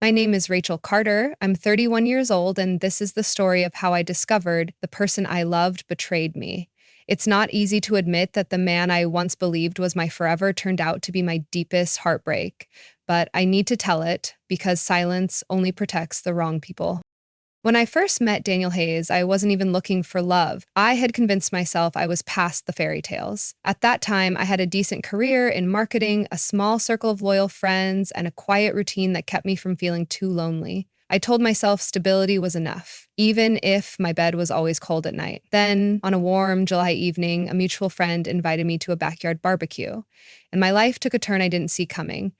My name is Rachel Carter. I'm 31 years old, and this is the story of how I discovered the person I loved betrayed me. It's not easy to admit that the man I once believed was my forever turned out to be my deepest heartbreak, but I need to tell it because silence only protects the wrong people. When I first met Daniel Hayes, I wasn't even looking for love. I had convinced myself I was past the fairy tales. At that time, I had a decent career in marketing, a small circle of loyal friends, and a quiet routine that kept me from feeling too lonely. I told myself stability was enough, even if my bed was always cold at night. Then, on a warm July evening, a mutual friend invited me to a backyard barbecue, and my life took a turn I didn't see coming.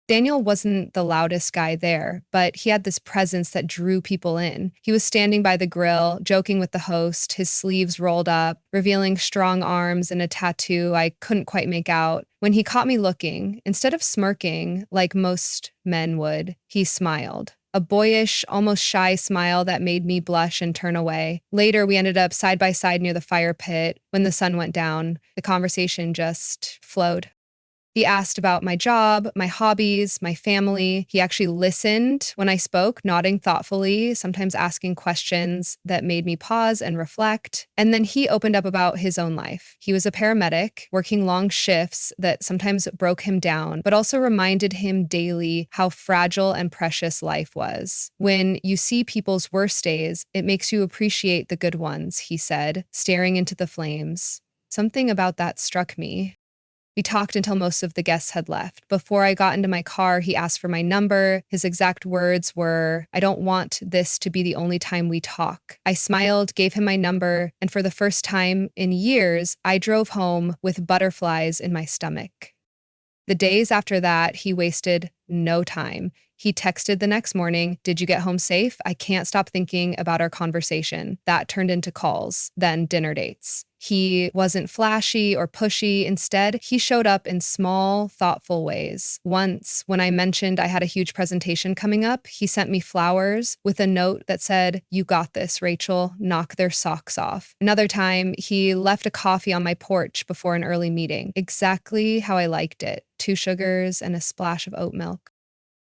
Daniel wasn't the loudest guy there, but he had this presence that drew people in. He was standing by the grill, joking with the host, his sleeves rolled up, revealing strong arms and a tattoo I couldn't quite make out. When he caught me looking, instead of smirking like most men would, he smiled. A boyish, almost shy smile that made me blush and turn away. Later, we ended up side by side near the fire pit. When the sun went down, the conversation just flowed. He asked about my job, my hobbies, my family. He actually listened when I spoke, nodding thoughtfully, sometimes asking questions that made me pause and reflect. And then he opened up about his own life. He was a paramedic, working long shifts that sometimes broke him down, but also reminded him daily how fragile and precious life was. When you see people's worst days, it makes you appreciate the good ones, he said, staring into the flames. Something about that struck me. We talked until most of the guests had left. Before I got into my car, he asked for my number. His exact words were, "I don't want this to be the only time we talk." I smiled, gave him my number, and for the first time in years, I drove home with butterflies in my stomach. The days after that, he wasted no time. He texted the next morning, "Did you get home safe? I can't stop thinking about our conversation." That turned into calls, then dinner dates. He wasn't flashy or pushy. Instead, he showed up in small, thoughtful ways. Once, when I mentioned I had a huge presentation coming up, he sent me flowers with a note that said, "You got this, Rachel. Knock their socks off." Another time, he left a coffee on my porch before an early meeting, exactly how I liked it: 2 sugars and a splash of oat milk.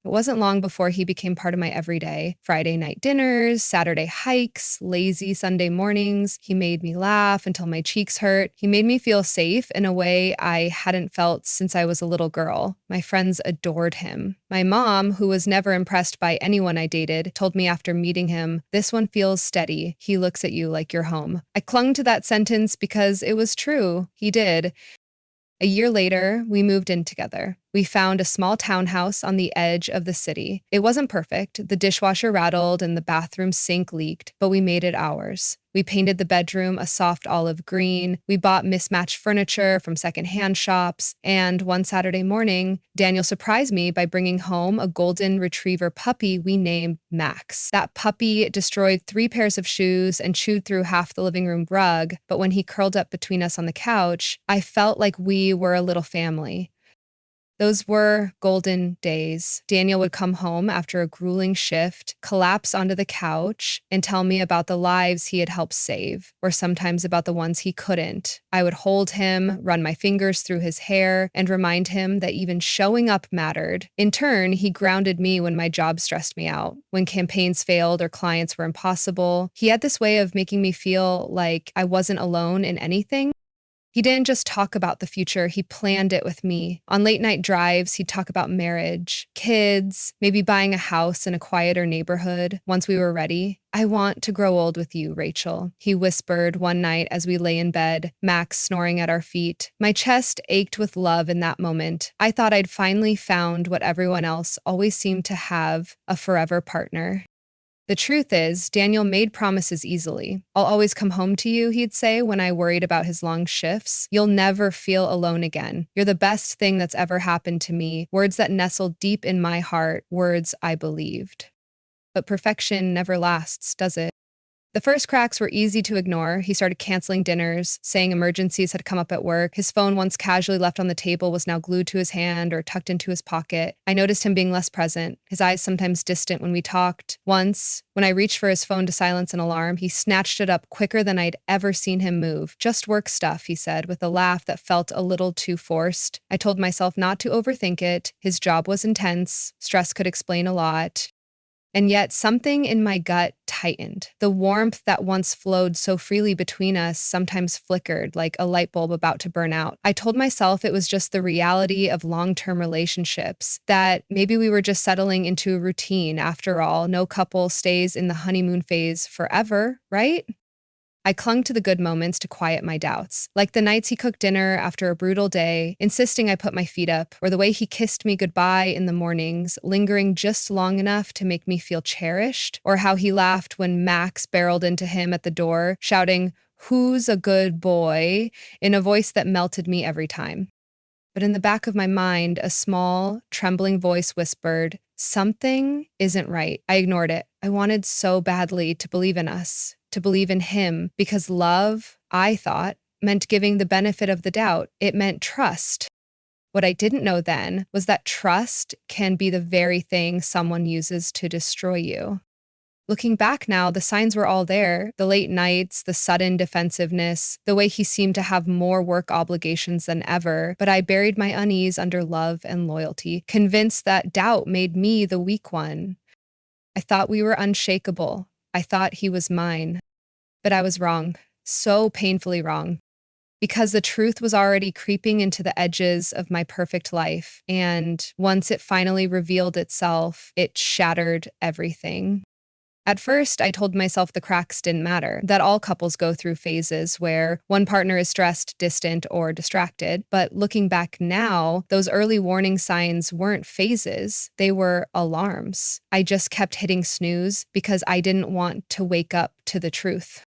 It wasn't long before he became part of my everyday. Friday night dinners, Saturday hikes, lazy Sunday mornings. He made me laugh until my cheeks hurt. He made me feel safe in a way I hadn't felt since I was a little girl. My friends adored him. My mom, who was never impressed by anyone I dated, told me after meeting him, "This one feels steady. He looks at you like you're home." I clung to that sentence because it was true. He did. A year later, we moved in together. We found a small townhouse on the edge of the city. It wasn't perfect. The dishwasher rattled and the bathroom sink leaked, but we made it ours. We painted the bedroom a soft olive green. We bought mismatched furniture from secondhand shops. And one Saturday morning, Daniel surprised me by bringing home a golden retriever puppy we named Max. That puppy destroyed 3 pairs of shoes and chewed through half the living room rug. But when he curled up between us on the couch, I felt like we were a little family. Those were golden days. Daniel would come home after a grueling shift, collapse onto the couch, and tell me about the lives he had helped save, or sometimes about the ones he couldn't. I would hold him, run my fingers through his hair, and remind him that even showing up mattered. In turn, he grounded me when my job stressed me out, when campaigns failed or clients were impossible. He had this way of making me feel like I wasn't alone in anything. He didn't just talk about the future, he planned it with me. On late night drives, he'd talk about marriage, kids, maybe buying a house in a quieter neighborhood once we were ready. "I want to grow old with you, Rachel," he whispered one night as we lay in bed, Max snoring at our feet. My chest ached with love in that moment. I thought I'd finally found what everyone else always seemed to have: a forever partner. The truth is, Daniel made promises easily. "I'll always come home to you," he'd say when I worried about his long shifts. "You'll never feel alone again. You're the best thing that's ever happened to me." Words that nestled deep in my heart, words I believed. But perfection never lasts, does it? The first cracks were easy to ignore. He started canceling dinners, saying emergencies had come up at work. His phone, once casually left on the table, was now glued to his hand or tucked into his pocket. I noticed him being less present, his eyes sometimes distant when we talked. Once, when I reached for his phone to silence an alarm, he snatched it up quicker than I'd ever seen him move. "Just work stuff," he said, with a laugh that felt a little too forced. I told myself not to overthink it. His job was intense. Stress could explain a lot. And yet, something in my gut tightened. The warmth that once flowed so freely between us sometimes flickered like a light bulb about to burn out. I told myself it was just the reality of long-term relationships, that maybe we were just settling into a routine. After all, no couple stays in the honeymoon phase forever, right? I clung to the good moments to quiet my doubts, like the nights he cooked dinner after a brutal day, insisting I put my feet up, or the way he kissed me goodbye in the mornings, lingering just long enough to make me feel cherished, or how he laughed when Max barreled into him at the door, shouting, "Who's a good boy?" in a voice that melted me every time. But in the back of my mind, a small, trembling voice whispered, "Something isn't right." I ignored it. I wanted so badly to believe in us, to believe in him, because love, I thought, meant giving the benefit of the doubt. It meant trust. What I didn't know then was that trust can be the very thing someone uses to destroy you. Looking back now, the signs were all there. The late nights, the sudden defensiveness, the way he seemed to have more work obligations than ever. But I buried my unease under love and loyalty, convinced that doubt made me the weak one. I thought we were unshakable. I thought he was mine. But I was wrong. So painfully wrong. Because the truth was already creeping into the edges of my perfect life. And once it finally revealed itself, it shattered everything. At first, I told myself the cracks didn't matter, that all couples go through phases where one partner is stressed, distant, or distracted. But looking back now, those early warning signs weren't phases, they were alarms. I just kept hitting snooze because I didn't want to wake up to the truth.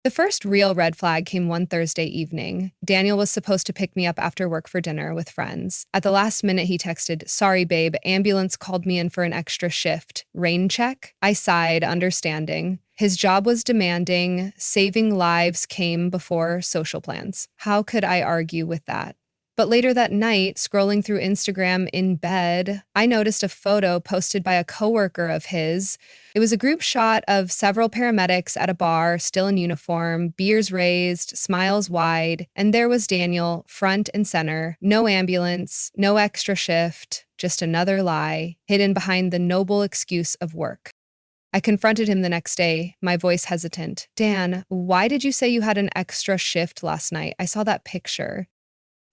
The first real red flag came one Thursday evening. Daniel was supposed to pick me up after work for dinner with friends. At the last minute, he texted, "Sorry, babe, ambulance called me in for an extra shift. Rain check?" I sighed, understanding. His job was demanding. Saving lives came before social plans. How could I argue with that? But later that night, scrolling through Instagram in bed, I noticed a photo posted by a coworker of his. It was a group shot of several paramedics at a bar, still in uniform, beers raised, smiles wide, and there was Daniel, front and center. No ambulance, no extra shift, just another lie, hidden behind the noble excuse of work. I confronted him the next day, my voice hesitant. "Dan, why did you say you had an extra shift last night? I saw that picture."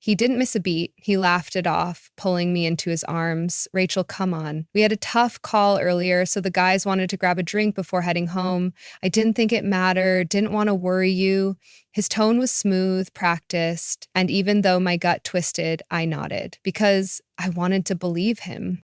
He didn't miss a beat. He laughed it off, pulling me into his arms. "Rachel, come on. We had a tough call earlier, so the guys wanted to grab a drink before heading home. I didn't think it mattered, didn't want to worry you." His tone was smooth, practiced, and even though my gut twisted, I nodded because I wanted to believe him.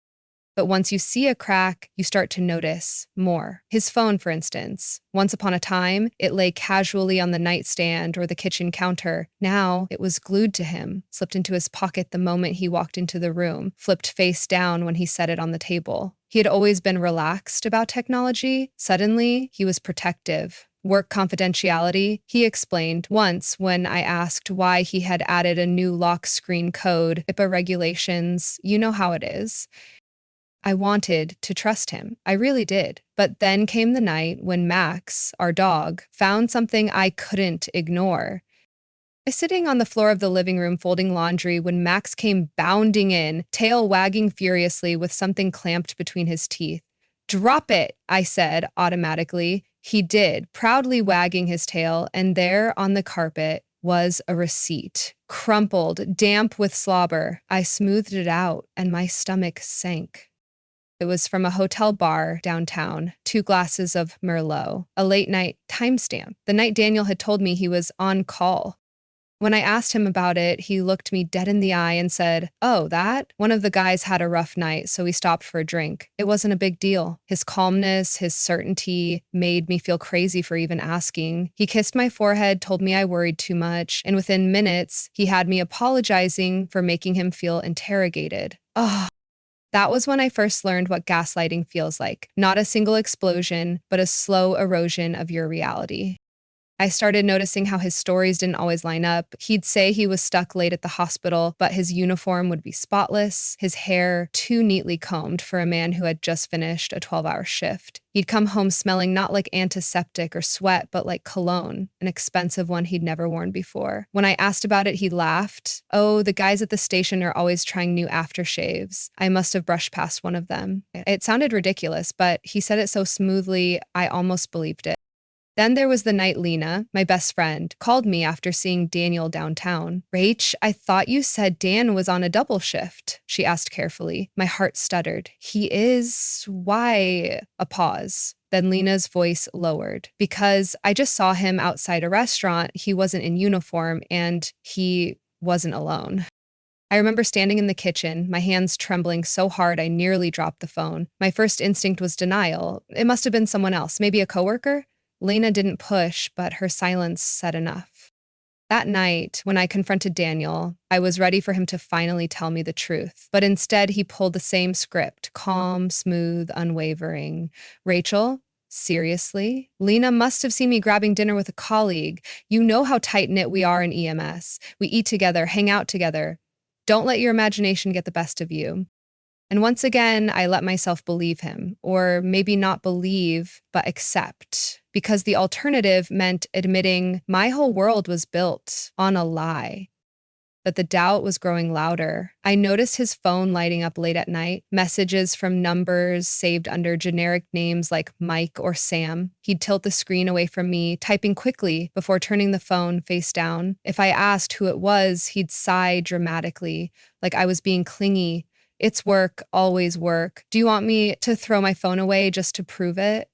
But once you see a crack, you start to notice more. His phone, for instance. Once upon a time, it lay casually on the nightstand or the kitchen counter. Now, it was glued to him, slipped into his pocket the moment he walked into the room, flipped face down when he set it on the table. He had always been relaxed about technology. Suddenly, he was protective. Work confidentiality, he explained once when I asked why he had added a new lock screen code, HIPAA regulations, you know how it is. I wanted to trust him. I really did. But then came the night when Max, our dog, found something I couldn't ignore. I was sitting on the floor of the living room folding laundry when Max came bounding in, tail wagging furiously with something clamped between his teeth. "Drop it," I said automatically. He did, proudly wagging his tail, and there on the carpet was a receipt. Crumpled, damp with slobber. I smoothed it out, and my stomach sank. It was from a hotel bar downtown, 2 glasses of Merlot, a late-night timestamp, the night Daniel had told me he was on call. When I asked him about it, he looked me dead in the eye and said, "Oh, that? One of the guys had a rough night, so we stopped for a drink. It wasn't a big deal." His calmness, his certainty made me feel crazy for even asking. He kissed my forehead, told me I worried too much, and within minutes, he had me apologizing for making him feel interrogated. Ugh. That was when I first learned what gaslighting feels like. Not a single explosion, but a slow erosion of your reality. I started noticing how his stories didn't always line up. He'd say he was stuck late at the hospital, but his uniform would be spotless, his hair too neatly combed for a man who had just finished a 12-hour shift. He'd come home smelling not like antiseptic or sweat, but like cologne, an expensive one he'd never worn before. When I asked about it, he laughed. Oh, the guys at the station are always trying new aftershaves. I must have brushed past one of them. It sounded ridiculous, but he said it so smoothly, I almost believed it. Then there was the night Lena, my best friend, called me after seeing Daniel downtown. Rach, I thought you said Dan was on a double shift, she asked carefully. My heart stuttered. He is... why? A pause. Then Lena's voice lowered. Because I just saw him outside a restaurant, he wasn't in uniform, and he wasn't alone. I remember standing in the kitchen, my hands trembling so hard I nearly dropped the phone. My first instinct was denial. It must have been someone else, maybe a coworker? Lena didn't push, but her silence said enough. That night, when I confronted Daniel, I was ready for him to finally tell me the truth. But instead, he pulled the same script, calm, smooth, unwavering. Rachel, seriously? Lena must have seen me grabbing dinner with a colleague. You know how tight-knit we are in EMS. We eat together, hang out together. Don't let your imagination get the best of you. And once again, I let myself believe him, or maybe not believe, but accept, because the alternative meant admitting my whole world was built on a lie. But the doubt was growing louder. I noticed his phone lighting up late at night, messages from numbers saved under generic names like Mike or Sam. He'd tilt the screen away from me, typing quickly before turning the phone face down. If I asked who it was, he'd sigh dramatically, like I was being clingy. It's work, always work. Do you want me to throw my phone away just to prove it?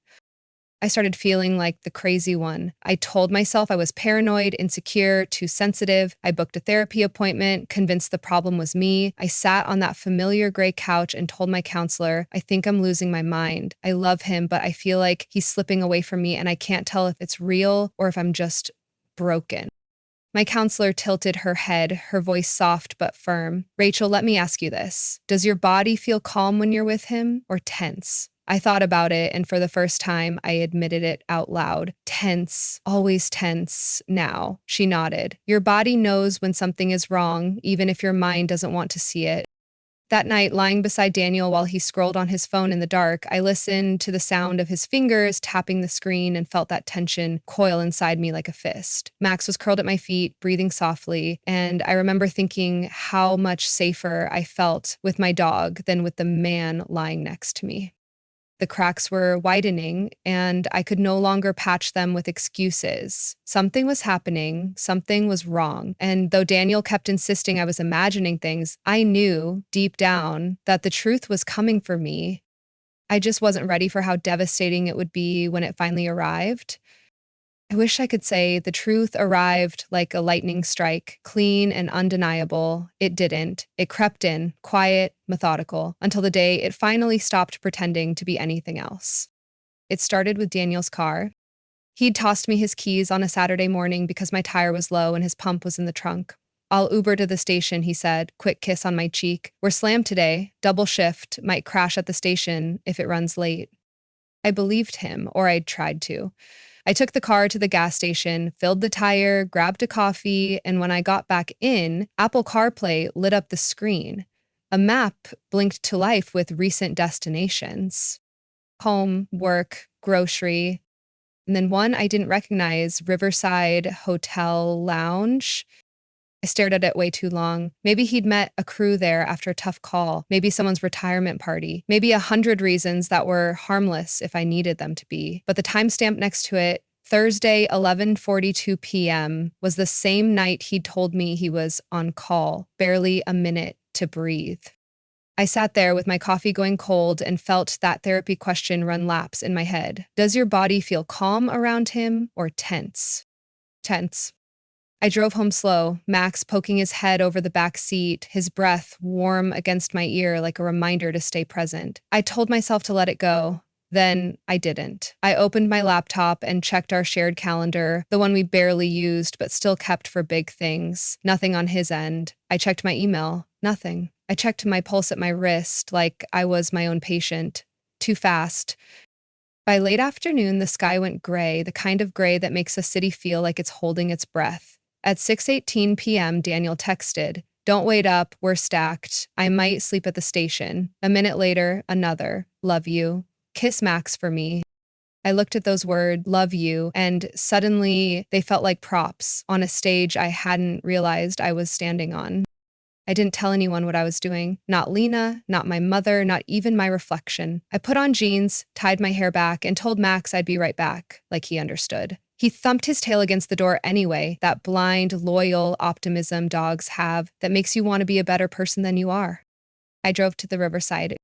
I started feeling like the crazy one. I told myself I was paranoid, insecure, too sensitive. I booked a therapy appointment, convinced the problem was me. I sat on that familiar gray couch and told my counselor, I think I'm losing my mind. I love him, but I feel like he's slipping away from me and I can't tell if it's real or if I'm just broken. My counselor tilted her head, her voice soft but firm. Rachel, let me ask you this. Does your body feel calm when you're with him or tense? I thought about it, and for the first time, I admitted it out loud. Tense, always tense, now. She nodded. Your body knows when something is wrong, even if your mind doesn't want to see it. That night, lying beside Daniel while he scrolled on his phone in the dark, I listened to the sound of his fingers tapping the screen and felt that tension coil inside me like a fist. Max was curled at my feet, breathing softly, and I remember thinking how much safer I felt with my dog than with the man lying next to me. The cracks were widening, and I could no longer patch them with excuses. Something was happening, something was wrong, and though Daniel kept insisting I was imagining things, I knew, deep down, that the truth was coming for me. I just wasn't ready for how devastating it would be when it finally arrived. I wish I could say the truth arrived like a lightning strike, clean and undeniable. It didn't. It crept in, quiet, methodical, until the day it finally stopped pretending to be anything else. It started with Daniel's car. He'd tossed me his keys on a Saturday morning because my tire was low and his pump was in the trunk. I'll Uber to the station, he said, quick kiss on my cheek. We're slammed today, double shift, might crash at the station if it runs late. I believed him, or I'd tried to. I took the car to the gas station, filled the tire, grabbed a coffee, and when I got back in, Apple CarPlay lit up the screen. A map blinked to life with recent destinations. Home, work, grocery, and then one I didn't recognize, Riverside Hotel Lounge. I stared at it way too long. Maybe he'd met a crew there after a tough call, maybe someone's retirement party, maybe 100 reasons that were harmless if I needed them to be. But the timestamp next to it, Thursday, 11:42 p.m., was the same night he'd told me he was on call, barely a minute to breathe. I sat there with my coffee going cold and felt that therapy question run laps in my head. Does your body feel calm around him or tense? Tense. I drove home slow, Max poking his head over the back seat, his breath warm against my ear like a reminder to stay present. I told myself to let it go. Then I didn't. I opened my laptop and checked our shared calendar, the one we barely used but still kept for big things. Nothing on his end. I checked my email. Nothing. I checked my pulse at my wrist like I was my own patient. Too fast. By late afternoon, the sky went gray, the kind of gray that makes a city feel like it's holding its breath. At 6:18 p.m., Daniel texted, "Don't wait up, we're stacked. I might sleep at the station." A minute later, another, "Love you. Kiss Max for me." I looked at those words, "love you," and suddenly they felt like props on a stage I hadn't realized I was standing on. I didn't tell anyone what I was doing. Not Lena, not my mother, not even my reflection. I put on jeans, tied my hair back, and told Max I'd be right back, like he understood. He thumped his tail against the door anyway, that blind, loyal optimism dogs have that makes you want to be a better person than you are. I drove to the riverside.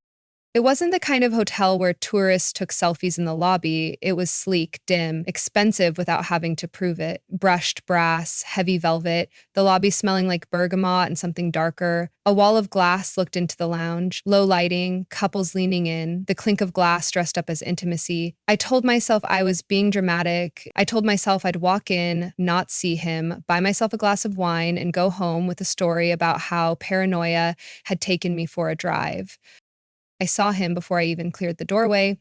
It wasn't the kind of hotel where tourists took selfies in the lobby. It was sleek, dim, expensive without having to prove it. Brushed brass, heavy velvet, the lobby smelling like bergamot and something darker. A wall of glass looked into the lounge. Low lighting, couples leaning in, the clink of glass dressed up as intimacy. I told myself I was being dramatic. I told myself I'd walk in, not see him, buy myself a glass of wine, and go home with a story about how paranoia had taken me for a drive. I saw him before I even cleared the doorway.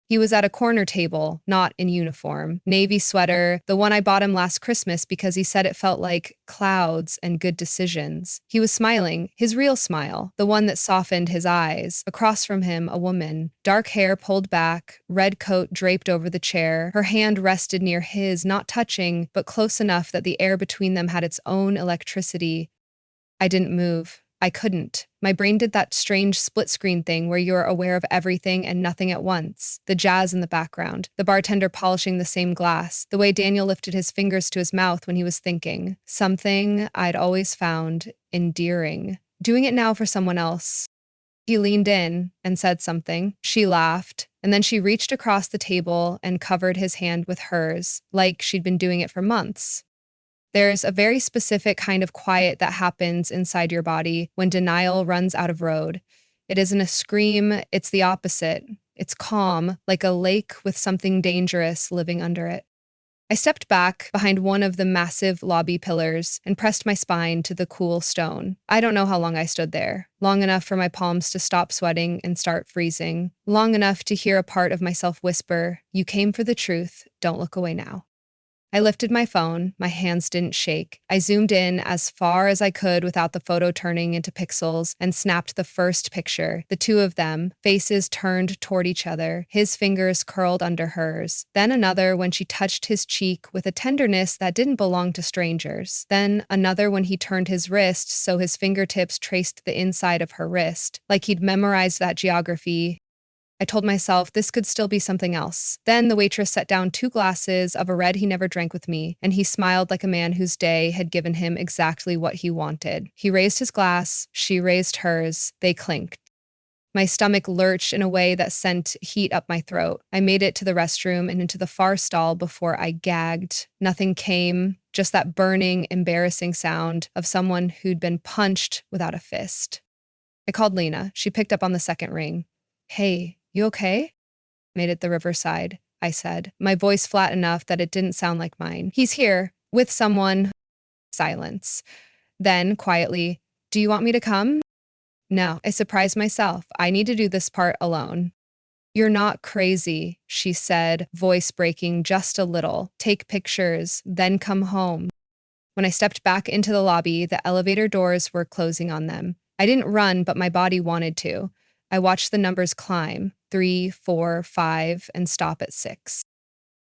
He was at a corner table, not in uniform. Navy sweater, the one I bought him last Christmas because he said it felt like clouds and good decisions. He was smiling, his real smile, the one that softened his eyes. Across from him, a woman. Dark hair pulled back, red coat draped over the chair. Her hand rested near his, not touching, but close enough that the air between them had its own electricity. I didn't move. I couldn't. My brain did that strange split screen thing where you're aware of everything and nothing at once. The jazz in the background, the bartender polishing the same glass, the way Daniel lifted his fingers to his mouth when he was thinking. Something I'd always found endearing. Doing it now for someone else. He leaned in and said something. She laughed, and then she reached across the table and covered his hand with hers, like she'd been doing it for months. There's a very specific kind of quiet that happens inside your body when denial runs out of road. It isn't a scream, it's the opposite. It's calm, like a lake with something dangerous living under it. I stepped back behind one of the massive lobby pillars and pressed my spine to the cool stone. I don't know how long I stood there. Long enough for my palms to stop sweating and start freezing. Long enough to hear a part of myself whisper, "You came for the truth, don't look away now." I lifted my phone, my hands didn't shake. I zoomed in as far as I could without the photo turning into pixels and snapped the first picture. The two of them, faces turned toward each other, his fingers curled under hers. Then another when she touched his cheek with a tenderness that didn't belong to strangers. Then another when he turned his wrist so his fingertips traced the inside of her wrist, like he'd memorized that geography. I told myself this could still be something else. Then the waitress set down 2 glasses of a red he never drank with me, and he smiled like a man whose day had given him exactly what he wanted. He raised his glass, she raised hers, they clinked. My stomach lurched in a way that sent heat up my throat. I made it to the restroom and into the far stall before I gagged. Nothing came, just that burning, embarrassing sound of someone who'd been punched without a fist. I called Lena. She picked up on the second ring. "Hey, you okay?" "Made it the riverside," I said, my voice flat enough that it didn't sound like mine. "He's here, with someone." Silence. Then, quietly, "Do you want me to come?" "No." I surprised myself. "I need to do this part alone." "You're not crazy," she said, voice breaking just a little. "Take pictures, then come home." When I stepped back into the lobby, the elevator doors were closing on them. I didn't run, but my body wanted to. I watched the numbers climb, 3, 4, 5, and stop at 6.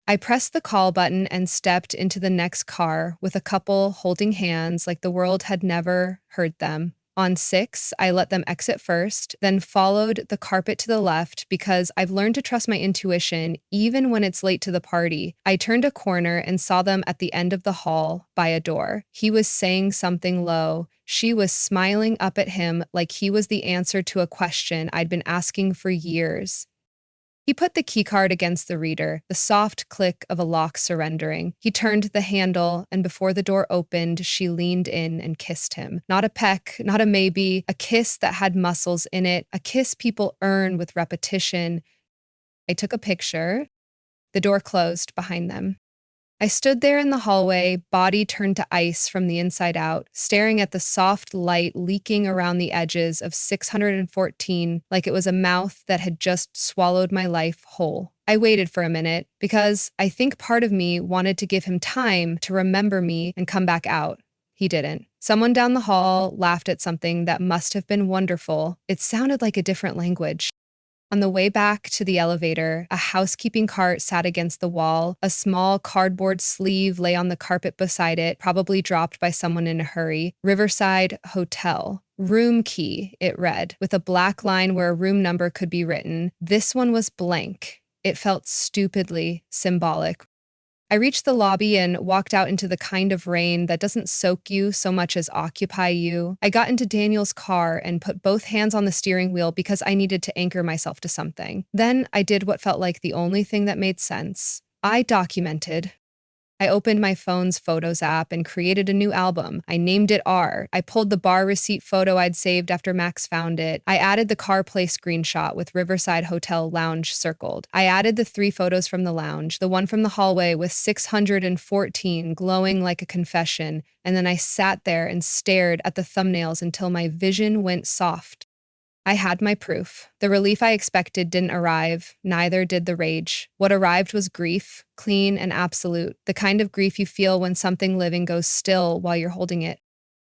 I pressed the call button and stepped into the next car with a couple holding hands like the world had never heard them. On 6, I let them exit first, then followed the carpet to the left because I've learned to trust my intuition even when it's late to the party. I turned a corner and saw them at the end of the hall by a door. He was saying something low. She was smiling up at him like he was the answer to a question I'd been asking for years. He put the keycard against the reader, the soft click of a lock surrendering. He turned the handle, and before the door opened, she leaned in and kissed him. Not a peck, not a maybe, a kiss that had muscles in it, a kiss people earn with repetition. I took a picture. The door closed behind them. I stood there in the hallway, body turned to ice from the inside out, staring at the soft light leaking around the edges of 614 like it was a mouth that had just swallowed my life whole. I waited for a minute because I think part of me wanted to give him time to remember me and come back out. He didn't. Someone down the hall laughed at something that must have been wonderful. It sounded like a different language. On the way back to the elevator, a housekeeping cart sat against the wall. A small cardboard sleeve lay on the carpet beside it, probably dropped by someone in a hurry. Riverside Hotel. Room key, it read, with a black line where a room number could be written. This one was blank. It felt stupidly symbolic. I reached the lobby and walked out into the kind of rain that doesn't soak you so much as occupy you. I got into Daniel's car and put both hands on the steering wheel because I needed to anchor myself to something. Then I did what felt like the only thing that made sense. I documented. I opened my phone's Photos app and created a new album. I named it R. I pulled the bar receipt photo I'd saved after Max found it. I added the CarPlay screenshot with Riverside Hotel Lounge circled. I added the 3 photos from the lounge, the one from the hallway with 614 glowing like a confession, and then I sat there and stared at the thumbnails until my vision went soft. I had my proof. The relief I expected didn't arrive, neither did the rage. What arrived was grief, clean and absolute, the kind of grief you feel when something living goes still while you're holding it.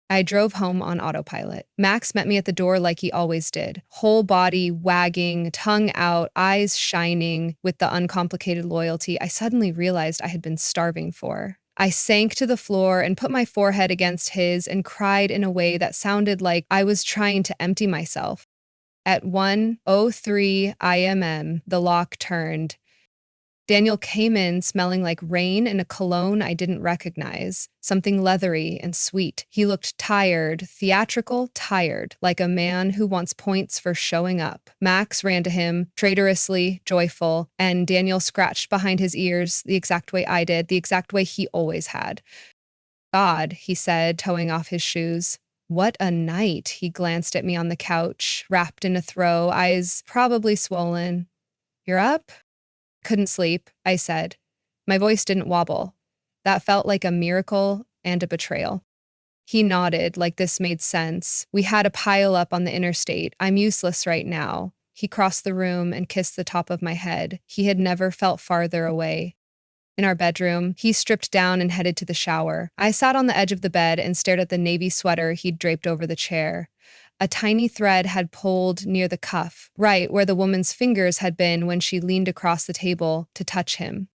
I drove home on autopilot. Max met me at the door like he always did, whole body wagging, tongue out, eyes shining with the uncomplicated loyalty I suddenly realized I had been starving for. I sank to the floor and put my forehead against his and cried in a way that sounded like I was trying to empty myself. At 1:03 IMM, the lock turned. Daniel came in smelling like rain and a cologne I didn't recognize, something leathery and sweet. He looked tired, theatrical, tired, like a man who wants points for showing up. Max ran to him, traitorously joyful, and Daniel scratched behind his ears the exact way I did, the exact way he always had. God, he said, toeing off his shoes. What a night. He glanced at me on the couch, wrapped in a throw, eyes probably swollen. You're up? Couldn't sleep, I said. My voice didn't wobble. That felt like a miracle and a betrayal. He nodded, like this made sense. We had a pile up on the interstate. I'm useless right now. He crossed the room and kissed the top of my head. He had never felt farther away. In our bedroom, he stripped down and headed to the shower. I sat on the edge of the bed and stared at the navy sweater he'd draped over the chair. A tiny thread had pulled near the cuff, right where the woman's fingers had been when she leaned across the table to touch him.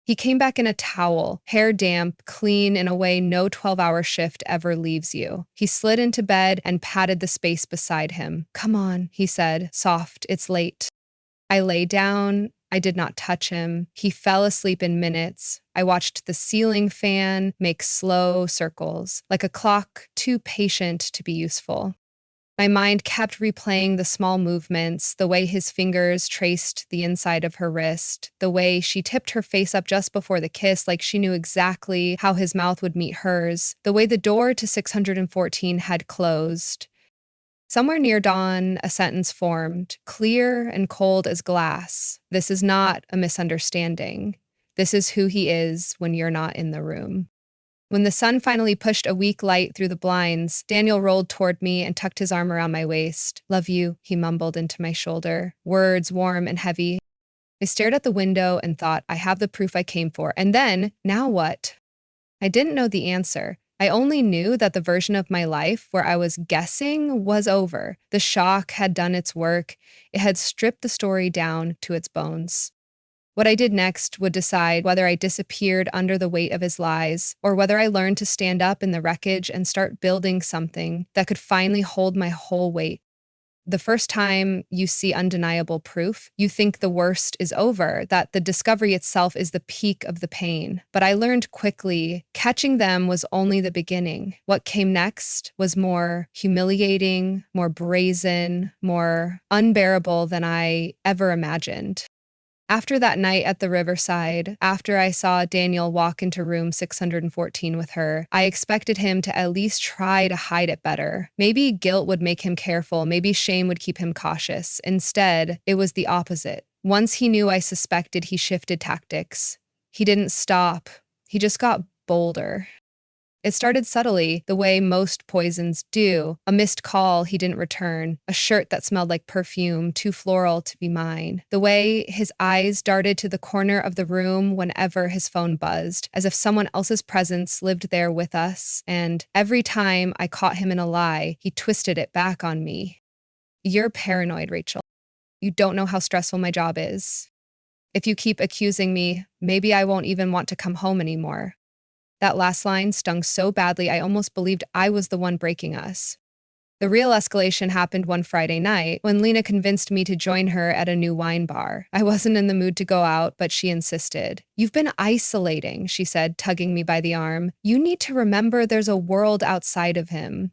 He came back in a towel, hair damp, clean in a way no 12-hour shift ever leaves you. He slid into bed and patted the space beside him. Come on, he said, soft, it's late. I lay down. I did not touch him. He fell asleep in minutes. I watched the ceiling fan make slow circles, like a clock too patient to be useful. My mind kept replaying the small movements, the way his fingers traced the inside of her wrist, the way she tipped her face up just before the kiss like she knew exactly how his mouth would meet hers, the way the door to 614 had closed. Somewhere near dawn, a sentence formed, clear and cold as glass. This is not a misunderstanding. This is who he is when you're not in the room. When the sun finally pushed a weak light through the blinds, Daniel rolled toward me and tucked his arm around my waist. Love you, he mumbled into my shoulder, words warm and heavy. I stared at the window and thought, I have the proof I came for. And then, now what? I didn't know the answer. I only knew that the version of my life where I was guessing was over. The shock had done its work. It had stripped the story down to its bones. What I did next would decide whether I disappeared under the weight of his lies, or whether I learned to stand up in the wreckage and start building something that could finally hold my whole weight. The first time you see undeniable proof, you think the worst is over, that the discovery itself is the peak of the pain. But I learned quickly, catching them was only the beginning. What came next was more humiliating, more brazen, more unbearable than I ever imagined. After that night at the riverside, after I saw Daniel walk into room 614 with her, I expected him to at least try to hide it better. Maybe guilt would make him careful, maybe shame would keep him cautious. Instead, it was the opposite. Once he knew I suspected, he shifted tactics. He didn't stop, He just got bolder. It started subtly, the way most poisons do. A missed call he didn't return, a shirt that smelled like perfume, too floral to be mine. The way his eyes darted to the corner of the room whenever his phone buzzed, as if someone else's presence lived there with us. And every time I caught him in a lie, he twisted it back on me. You're paranoid, Rachel. You don't know how stressful my job is. If you keep accusing me, maybe I won't even want to come home anymore. That last line stung so badly I almost believed I was the one breaking us. The real escalation happened one Friday night when Lena convinced me to join her at a new wine bar. I wasn't in the mood to go out, but she insisted. "You've been isolating," she said, tugging me by the arm. "You need to remember there's a world outside of him."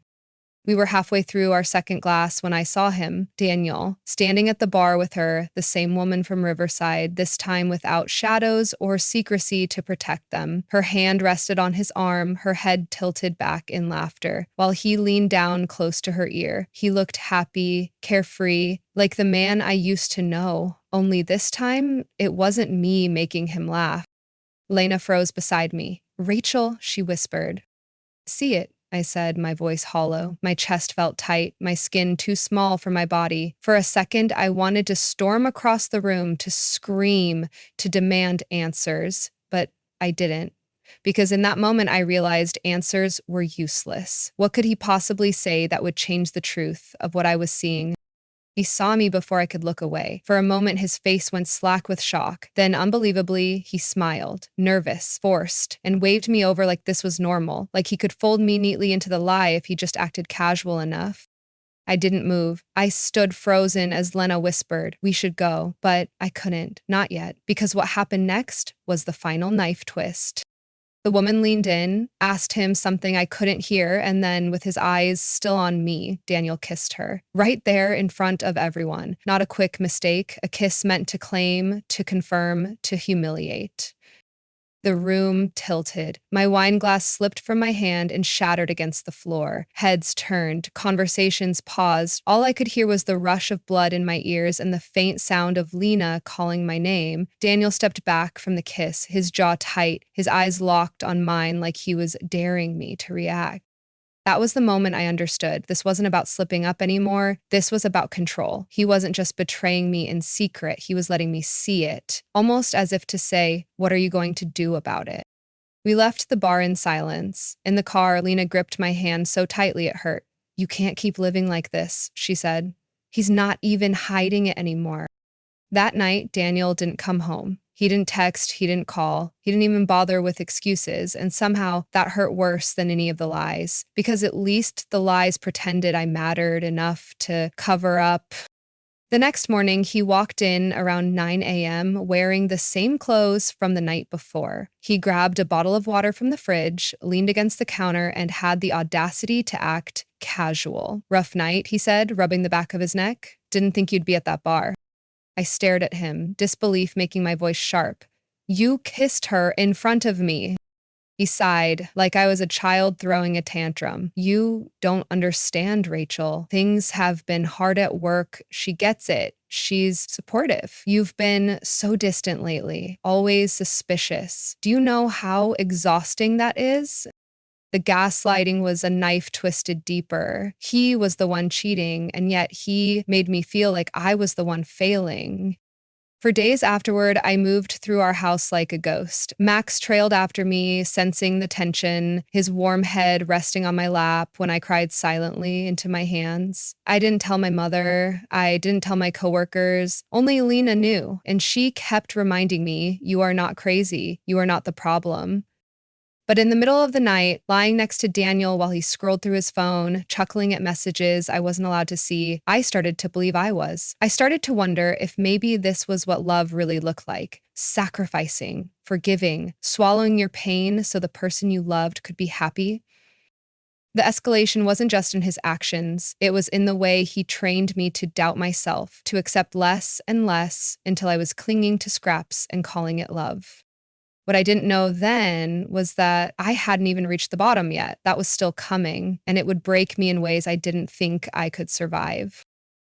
We were halfway through our second glass when I saw him, Daniel, standing at the bar with her, the same woman from Riverside, this time without shadows or secrecy to protect them. Her hand rested on his arm, her head tilted back in laughter, while he leaned down close to her ear. He looked happy, carefree, like the man I used to know. Only this time, it wasn't me making him laugh. Lena froze beside me. "Rachel," she whispered. "See it," I said, my voice hollow. My chest felt tight, my skin too small for my body. For a second, I wanted to storm across the room, to scream, to demand answers. But I didn't. Because in that moment, I realized answers were useless. What could he possibly say that would change the truth of what I was seeing? He saw me before I could look away. For a moment, his face went slack with shock. Then, unbelievably, he smiled, nervous, forced, and waved me over like this was normal, like he could fold me neatly into the lie if he just acted casual enough. I didn't move. I stood frozen as Lena whispered, "We should go." But I couldn't, not yet, because what happened next was the final knife twist. The woman leaned in, asked him something I couldn't hear, and then, with his eyes still on me, Daniel kissed her. Right there in front of everyone. Not a quick mistake, a kiss meant to claim, to confirm, to humiliate. The room tilted. My wine glass slipped from my hand and shattered against the floor. Heads turned, conversations paused. All I could hear was the rush of blood in my ears and the faint sound of Lena calling my name. Daniel stepped back from the kiss, his jaw tight, his eyes locked on mine like he was daring me to react. That was the moment I understood. This wasn't about slipping up anymore. This was about control. He wasn't just betraying me in secret. He was letting me see it, almost as if to say, "What are you going to do about it?" We left the bar in silence. In the car, Lena gripped my hand so tightly it hurt. "You can't keep living like this," she said. "He's not even hiding it anymore." That night, Daniel didn't come home. He didn't text, he didn't call, he didn't even bother with excuses, and somehow that hurt worse than any of the lies, because at least the lies pretended I mattered enough to cover up. The next morning, he walked in around 9 a.m. wearing the same clothes from the night before. He grabbed a bottle of water from the fridge, leaned against the counter, and had the audacity to act casual. "Rough night," he said, rubbing the back of his neck. "Didn't think you'd be at that bar." I stared at him, disbelief making my voice sharp. "You kissed her in front of me." He sighed, like I was a child throwing a tantrum. "You don't understand, Rachel. Things have been hard at work. She gets it. She's supportive. You've been so distant lately, always suspicious. Do you know how exhausting that is?" The gaslighting was a knife twisted deeper. He was the one cheating, and yet he made me feel like I was the one failing. For days afterward, I moved through our house like a ghost. Max trailed after me, sensing the tension, his warm head resting on my lap when I cried silently into my hands. I didn't tell my mother. I didn't tell my coworkers. Only Lena knew, and she kept reminding me, "You are not crazy. You are not the problem." But in the middle of the night, lying next to Daniel while he scrolled through his phone, chuckling at messages I wasn't allowed to see, I started to believe I was. I started to wonder if maybe this was what love really looked like. Sacrificing, forgiving, swallowing your pain so the person you loved could be happy. The escalation wasn't just in his actions, it was in the way he trained me to doubt myself, to accept less and less until I was clinging to scraps and calling it love. What I didn't know then was that I hadn't even reached the bottom yet. That was still coming, and it would break me in ways I didn't think I could survive.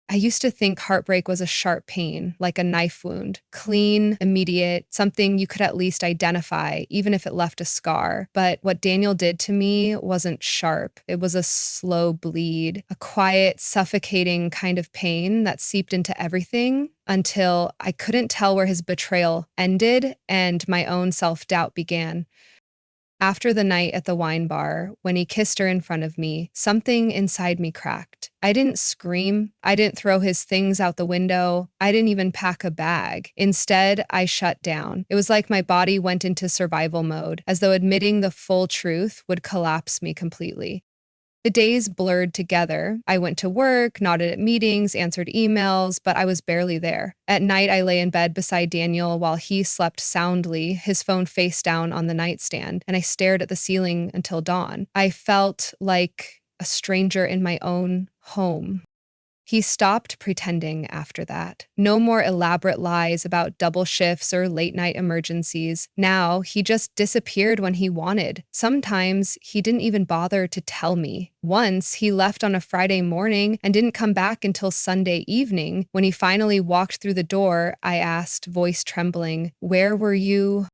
I used to think heartbreak was a sharp pain, like a knife wound, clean, immediate, something you could at least identify, even if it left a scar. But what Daniel did to me wasn't sharp. It was a slow bleed, a quiet, suffocating kind of pain that seeped into everything until I couldn't tell where his betrayal ended and my own self-doubt began. After the night at the wine bar, when he kissed her in front of me, something inside me cracked. I didn't scream. I didn't throw his things out the window. I didn't even pack a bag. Instead, I shut down. It was like my body went into survival mode, as though admitting the full truth would collapse me completely. The days blurred together. I went to work, nodded at meetings, answered emails, but I was barely there. At night, I lay in bed beside Daniel while he slept soundly, his phone face down on the nightstand, and I stared at the ceiling until dawn. I felt like a stranger in my own home. He stopped pretending after that. No more elaborate lies about double shifts or late night emergencies. Now, he just disappeared when he wanted. Sometimes he didn't even bother to tell me. Once, he left on a Friday morning and didn't come back until Sunday evening. When he finally walked through the door, I asked, voice trembling, "Where were you?"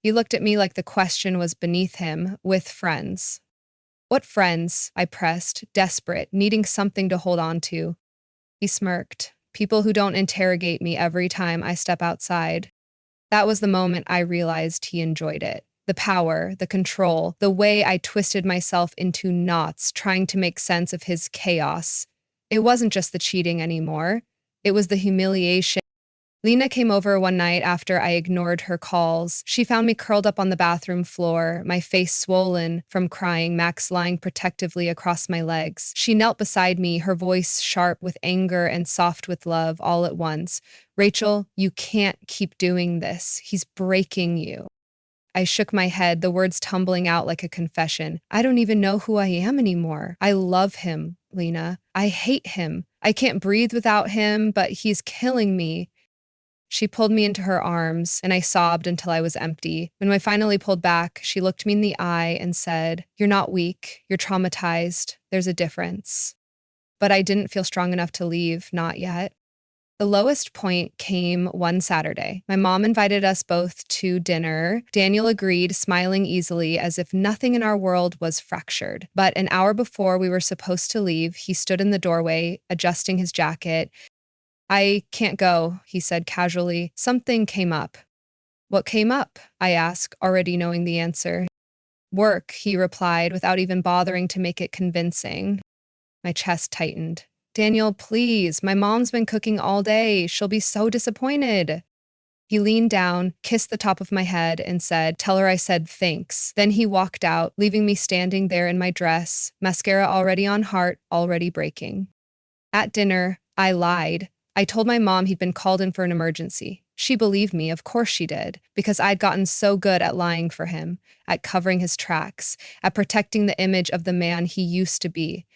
He looked at me like the question was beneath him. "With friends." "What friends?" I pressed, desperate, needing something to hold on to. He smirked. "People who don't interrogate me every time I step outside." That was the moment I realized he enjoyed it. The power, the control, the way I twisted myself into knots trying to make sense of his chaos. It wasn't just the cheating anymore. It was the humiliation. Lena came over one night after I ignored her calls. She found me curled up on the bathroom floor, my face swollen from crying, Max lying protectively across my legs. She knelt beside me, her voice sharp with anger and soft with love all at once. "Rachel, you can't keep doing this. He's breaking you." I shook my head, the words tumbling out like a confession. "I don't even know who I am anymore. I love him, Lena. I hate him. I can't breathe without him, but he's killing me." She pulled me into her arms, and I sobbed until I was empty. When I finally pulled back, she looked me in the eye and said, "You're not weak. You're traumatized. There's a difference." But I didn't feel strong enough to leave, not yet. The lowest point came one Saturday. My mom invited us both to dinner. Daniel agreed, smiling easily as if nothing in our world was fractured. But an hour before we were supposed to leave, he stood in the doorway, adjusting his jacket. "I can't go," he said casually. "Something came up." "What came up?" I asked, already knowing the answer. "Work," he replied, without even bothering to make it convincing. My chest tightened. "Daniel, please, my mom's been cooking all day. She'll be so disappointed." He leaned down, kissed the top of my head, and said, "Tell her I said thanks." Then he walked out, leaving me standing there in my dress, mascara already on heart, already breaking. At dinner, I lied. I told my mom he'd been called in for an emergency. She believed me, of course she did, because I'd gotten so good at lying for him, at covering his tracks, at protecting the image of the man he used to be.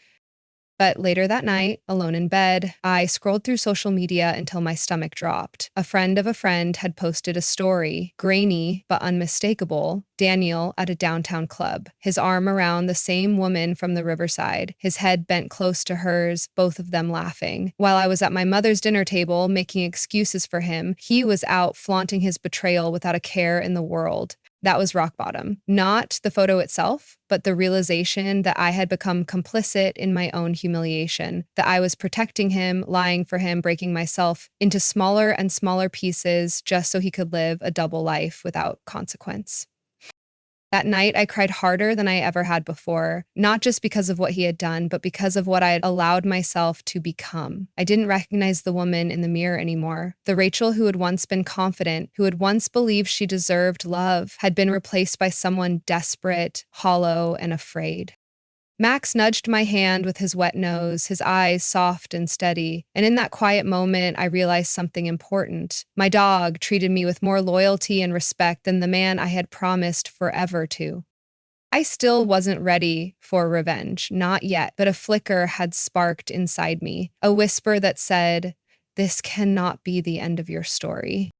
But later that night, alone in bed, I scrolled through social media until my stomach dropped. A friend of a friend had posted a story, grainy but unmistakable, Daniel at a downtown club, his arm around the same woman from the riverside, his head bent close to hers, both of them laughing. While I was at my mother's dinner table making excuses for him, he was out flaunting his betrayal without a care in the world. That was rock bottom. Not the photo itself, but the realization that I had become complicit in my own humiliation, that I was protecting him, lying for him, breaking myself into smaller and smaller pieces just so he could live a double life without consequence. That night, I cried harder than I ever had before, not just because of what he had done, but because of what I had allowed myself to become. I didn't recognize the woman in the mirror anymore. The Rachel who had once been confident, who had once believed she deserved love, had been replaced by someone desperate, hollow, and afraid. Max nudged my hand with his wet nose, his eyes soft and steady, and in that quiet moment, I realized something important. My dog treated me with more loyalty and respect than the man I had promised forever to. I still wasn't ready for revenge, not yet, but a flicker had sparked inside me, a whisper that said, "This cannot be the end of your story."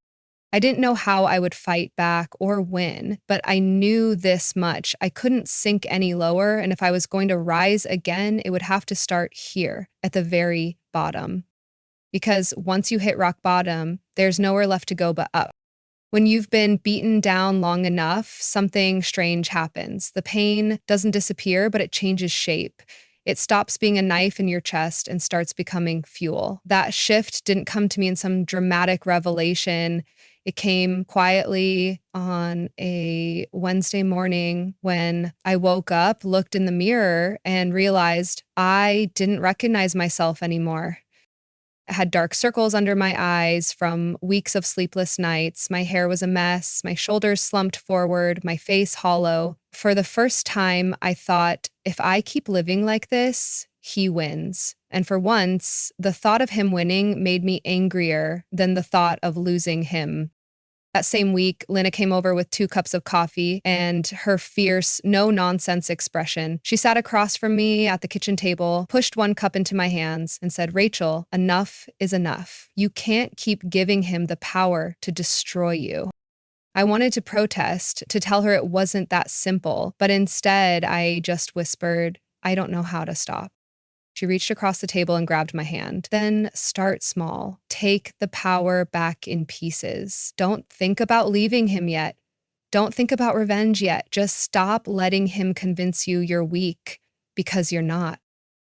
I didn't know how I would fight back or win, but I knew this much. I couldn't sink any lower, and if I was going to rise again, it would have to start here, at the very bottom. because once you hit rock bottom, there's nowhere left to go but up. When you've been beaten down long enough, something strange happens. The pain doesn't disappear, but it changes shape. It stops being a knife in your chest and starts becoming fuel. That shift didn't come to me in some dramatic revelation. It came quietly on a Wednesday morning when I woke up, looked in the mirror, and realized I didn't recognize myself anymore. I had dark circles under my eyes from weeks of sleepless nights. My hair was a mess, my shoulders slumped forward, my face hollow. For the first time, I thought, if I keep living like this, he wins. And for once, the thought of him winning made me angrier than the thought of losing him. That same week, Lena came over with 2 cups of coffee and her fierce, no nonsense expression. She sat across from me at the kitchen table, pushed 1 cup into my hands, and said, "Rachel, enough is enough. You can't keep giving him the power to destroy you." I wanted to protest, to tell her it wasn't that simple, but instead I just whispered, "I don't know how to stop." She reached across the table and grabbed my hand. "Then start small. Take the power back in pieces. Don't think about leaving him yet. Don't think about revenge yet. Just stop letting him convince you you're weak, because you're not."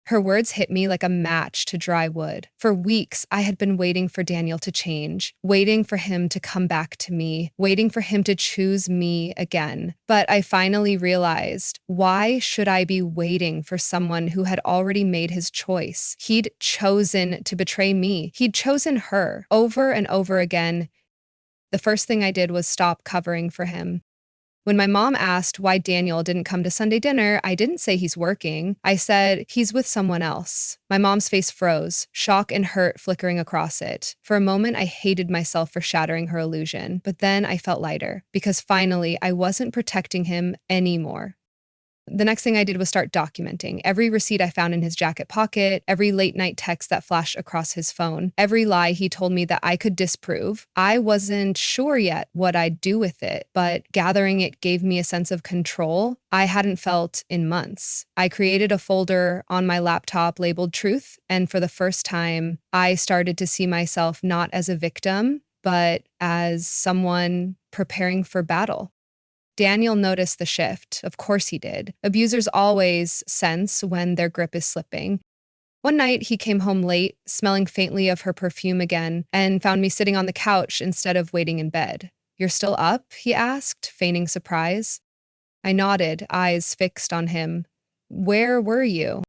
Her words hit me like a match to dry wood. For weeks, I had been waiting for Daniel to change, waiting for him to come back to me, waiting for him to choose me again. But I finally realized, why should I be waiting for someone who had already made his choice? He'd chosen to betray me. He'd chosen her over and over again. The first thing I did was stop covering for him. When my mom asked why Daniel didn't come to Sunday dinner, I didn't say he's working. I said he's with someone else. My mom's face froze, shock and hurt flickering across it. For a moment, I hated myself for shattering her illusion, but then I felt lighter because finally I wasn't protecting him anymore. The next thing I did was start documenting every receipt I found in his jacket pocket, every late night text that flashed across his phone, every lie he told me that I could disprove. I wasn't sure yet what I'd do with it, but gathering it gave me a sense of control I hadn't felt in months. I created a folder on my laptop labeled Truth, and for the first time, I started to see myself not as a victim, but as someone preparing for battle. Daniel noticed the shift. Of course he did. Abusers always sense when their grip is slipping. One night, he came home late, smelling faintly of her perfume again, and found me sitting on the couch instead of waiting in bed. "You're still up?" he asked, feigning surprise. I nodded, eyes fixed on him. "Where were you?"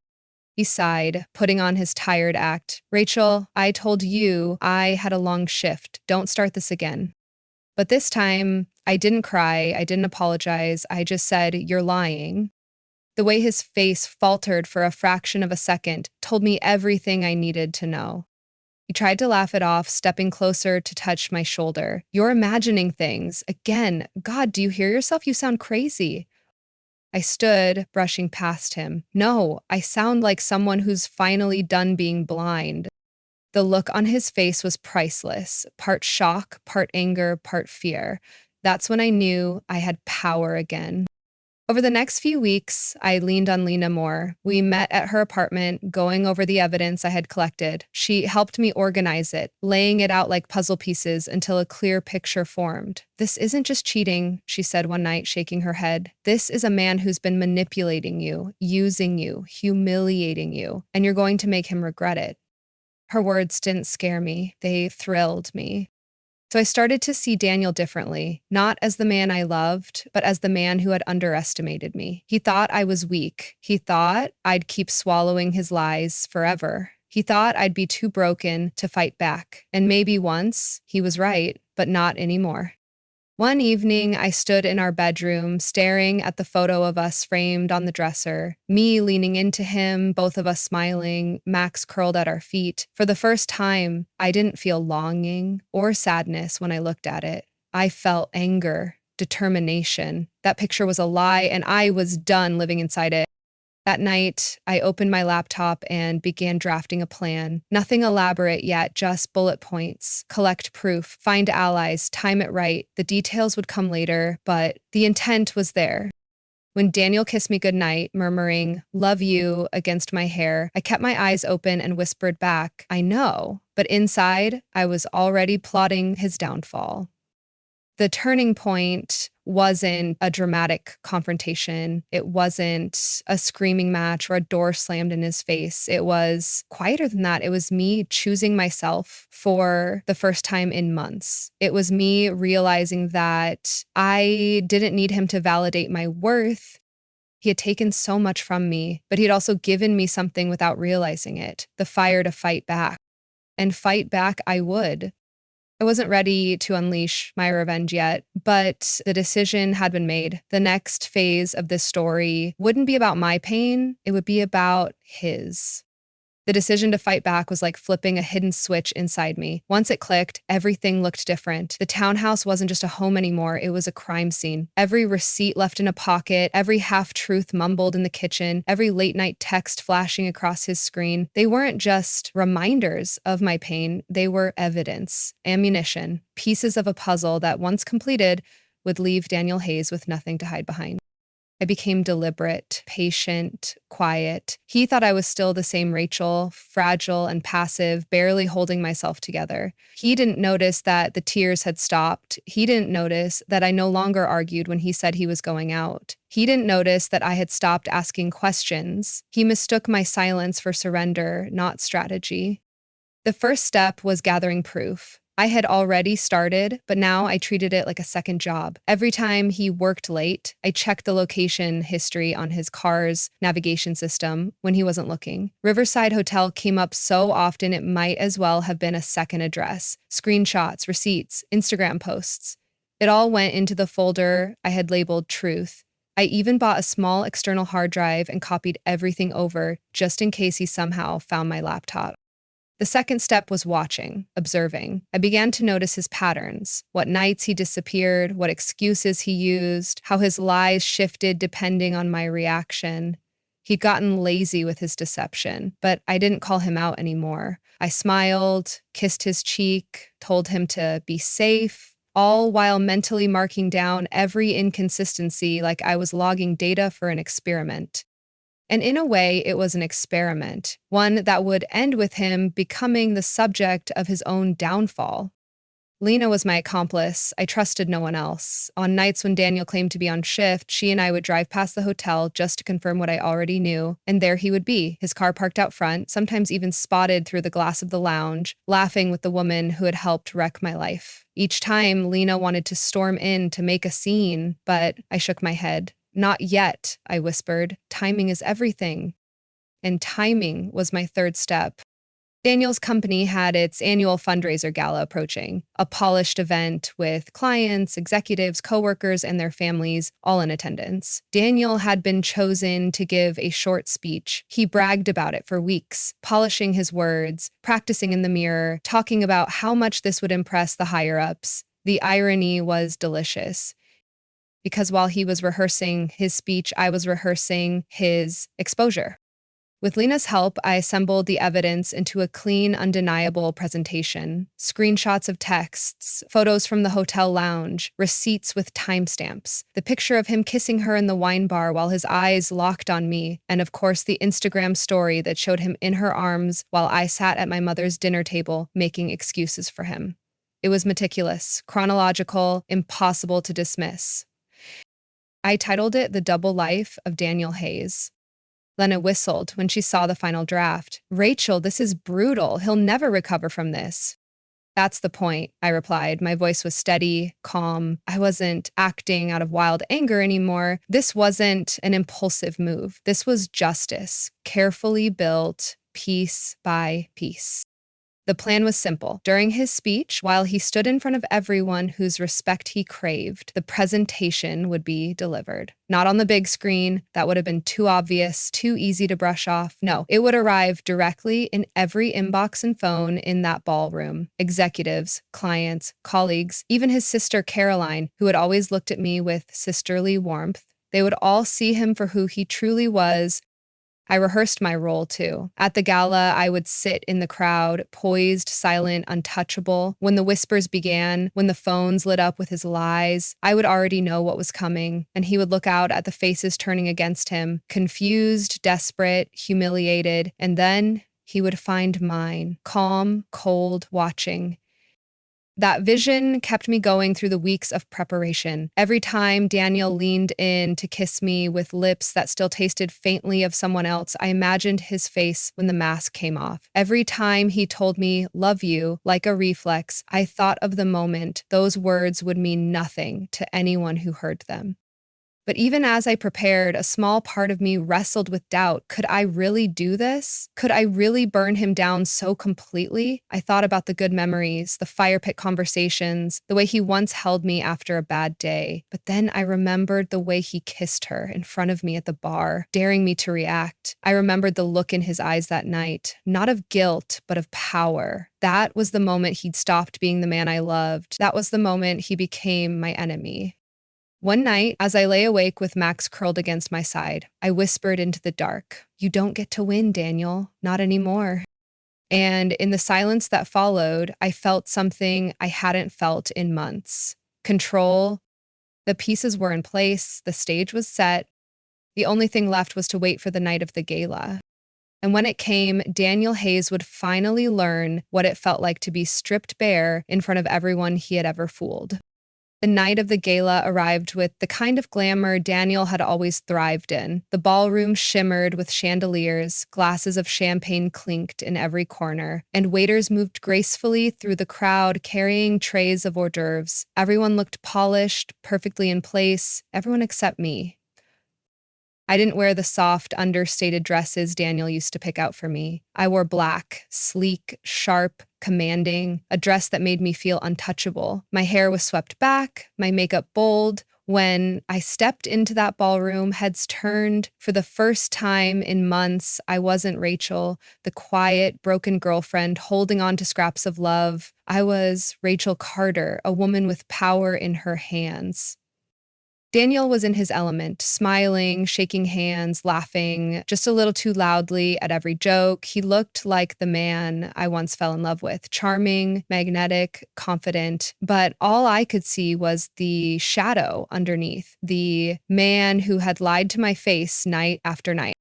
He sighed, putting on his tired act. "Rachel, I told you I had a long shift. Don't start this again." But this time, I didn't cry, I didn't apologize, I just said, "You're lying." The way his face faltered for a fraction of a second told me everything I needed to know. He tried to laugh it off, stepping closer to touch my shoulder. "You're imagining things. Again, God, do you hear yourself? You sound crazy." I stood, brushing past him. "No, I sound like someone who's finally done being blind." The look on his face was priceless, part shock, part anger, part fear. That's when I knew I had power again. Over the next few weeks, I leaned on Lena more. We met at her apartment, going over the evidence I had collected. She helped me organize it, laying it out like puzzle pieces until a clear picture formed. "This isn't just cheating," she said one night, shaking her head. "This is a man who's been manipulating you, using you, humiliating you, and you're going to make him regret it." Her words didn't scare me, they thrilled me. So I started to see Daniel differently, not as the man I loved, but as the man who had underestimated me. He thought I was weak. He thought I'd keep swallowing his lies forever. He thought I'd be too broken to fight back. And maybe once, he was right, but not anymore. One evening, I stood in our bedroom, staring at the photo of us framed on the dresser, me leaning into him, both of us smiling, Max curled at our feet. For the first time, I didn't feel longing or sadness when I looked at it. I felt anger, determination. That picture was a lie, and I was done living inside it. That night, I opened my laptop and began drafting a plan. Nothing elaborate yet, just bullet points. Collect proof, find allies, time it right. The details would come later, but the intent was there. When Daniel kissed me goodnight, murmuring, "Love you," against my hair, I kept my eyes open and whispered back, "I know." But inside, I was already plotting his downfall. The turning point wasn't a dramatic confrontation. It wasn't a screaming match or a door slammed in his face. It was quieter than that. It was me choosing myself for the first time in months. It was me realizing that I didn't need him to validate my worth. He had taken so much from me, but he had also given me something without realizing it, the fire to fight back. And fight back I would. I wasn't ready to unleash my revenge yet, but the decision had been made. The next phase of this story wouldn't be about my pain, it would be about his. The decision to fight back was like flipping a hidden switch inside me. Once it clicked, everything looked different. The townhouse wasn't just a home anymore, it was a crime scene. Every receipt left in a pocket, every half-truth mumbled in the kitchen, every late-night text flashing across his screen. They weren't just reminders of my pain, they were evidence, ammunition, pieces of a puzzle that once completed would leave Daniel Hayes with nothing to hide behind. I became deliberate, patient, quiet. He thought I was still the same Rachel, fragile and passive, barely holding myself together. He didn't notice that the tears had stopped. He didn't notice that I no longer argued when he said he was going out. He didn't notice that I had stopped asking questions. He mistook my silence for surrender, not strategy. The first step was gathering proof. I had already started, but now I treated it like a second job. Every time he worked late, I checked the location history on his car's navigation system when he wasn't looking. Riverside Hotel came up so often it might as well have been a second address. Screenshots, receipts, Instagram posts. It all went into the folder I had labeled Truth. I even bought a small external hard drive and copied everything over just in case he somehow found my laptop. The second step was watching, observing. I began to notice his patterns, what nights he disappeared, what excuses he used, how his lies shifted depending on my reaction. He'd gotten lazy with his deception, but I didn't call him out anymore. I smiled, kissed his cheek, told him to be safe, all while mentally marking down every inconsistency like I was logging data for an experiment. And in a way, it was an experiment, one that would end with him becoming the subject of his own downfall. Lena was my accomplice. I trusted no one else. On nights when Daniel claimed to be on shift, she and I would drive past the hotel just to confirm what I already knew. And there he would be, his car parked out front, sometimes even spotted through the glass of the lounge, laughing with the woman who had helped wreck my life. Each time, Lena wanted to storm in to make a scene, but I shook my head. "Not yet," I whispered. "Timing is everything." And timing was my third step. Daniel's company had its annual fundraiser gala approaching, a polished event with clients, executives, coworkers, and their families all in attendance. Daniel had been chosen to give a short speech. He bragged about it for weeks, polishing his words, practicing in the mirror, talking about how much this would impress the higher-ups. The irony was delicious, because while he was rehearsing his speech, I was rehearsing his exposure. With Lena's help, I assembled the evidence into a clean, undeniable presentation. Screenshots of texts, photos from the hotel lounge, receipts with timestamps, the picture of him kissing her in the wine bar while his eyes locked on me, and of course the Instagram story that showed him in her arms while I sat at my mother's dinner table making excuses for him. It was meticulous, chronological, impossible to dismiss. I titled it The Double Life of Daniel Hayes. Lena whistled when she saw the final draft. "Rachel, this is brutal. He'll never recover from this." "That's the point," I replied. My voice was steady, calm. I wasn't acting out of wild anger anymore. This wasn't an impulsive move. This was justice, carefully built, piece by piece. The plan was simple. During his speech, while he stood in front of everyone whose respect he craved, the presentation would be delivered. Not on the big screen. That would have been too obvious, too easy to brush off. No, it would arrive directly in every inbox and phone in that ballroom. Executives, clients, colleagues, even his sister Caroline, who had always looked at me with sisterly warmth. They would all see him for who he truly was, I rehearsed my role too. At the gala, I would sit in the crowd, poised, silent, untouchable. When the whispers began, when the phones lit up with his lies, I would already know what was coming, and he would look out at the faces turning against him, confused, desperate, humiliated, and then he would find mine, calm, cold, watching. That vision kept me going through the weeks of preparation. Every time Daniel leaned in to kiss me with lips that still tasted faintly of someone else, I imagined his face when the mask came off. Every time he told me, "Love you," like a reflex, I thought of the moment those words would mean nothing to anyone who heard them. But even as I prepared, a small part of me wrestled with doubt. Could I really do this? Could I really burn him down so completely? I thought about the good memories, the fire pit conversations, the way he once held me after a bad day. But then I remembered the way he kissed her in front of me at the bar, daring me to react. I remembered the look in his eyes that night, not of guilt, but of power. That was the moment he'd stopped being the man I loved. That was the moment he became my enemy. One night, as I lay awake with Max curled against my side, I whispered into the dark, "You don't get to win, Daniel. Not anymore." And in the silence that followed, I felt something I hadn't felt in months. Control. The pieces were in place, the stage was set. The only thing left was to wait for the night of the gala. And when it came, Daniel Hayes would finally learn what it felt like to be stripped bare in front of everyone he had ever fooled. The night of the gala arrived with the kind of glamour Daniel had always thrived in. The ballroom shimmered with chandeliers, glasses of champagne clinked in every corner, and waiters moved gracefully through the crowd carrying trays of hors d'oeuvres. Everyone looked polished, perfectly in place, everyone except me. I didn't wear the soft, understated dresses Daniel used to pick out for me. I wore black, sleek, sharp, commanding, a dress that made me feel untouchable. My hair was swept back, my makeup bold. When I stepped into that ballroom, heads turned. For the first time in months, I wasn't Rachel, the quiet, broken girlfriend holding on to scraps of love. I was Rachel Carter, a woman with power in her hands. Daniel was in his element, smiling, shaking hands, laughing just a little too loudly at every joke. He looked like the man I once fell in love with, charming, magnetic, confident. But all I could see was the shadow underneath, the man who had lied to my face night after night.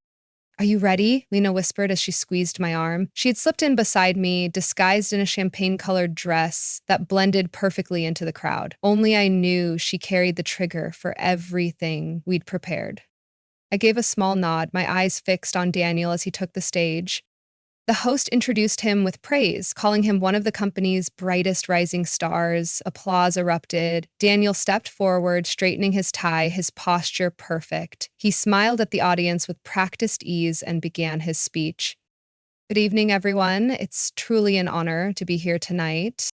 "Are you ready?" Lena whispered as she squeezed my arm. She had slipped in beside me, disguised in a champagne-colored dress that blended perfectly into the crowd. Only I knew she carried the trigger for everything we'd prepared. I gave a small nod, my eyes fixed on Daniel as he took the stage. The host introduced him with praise, calling him one of the company's brightest rising stars. Applause erupted. Daniel stepped forward, straightening his tie, his posture perfect. He smiled at the audience with practiced ease and began his speech. "Good evening, everyone. It's truly an honor to be here tonight."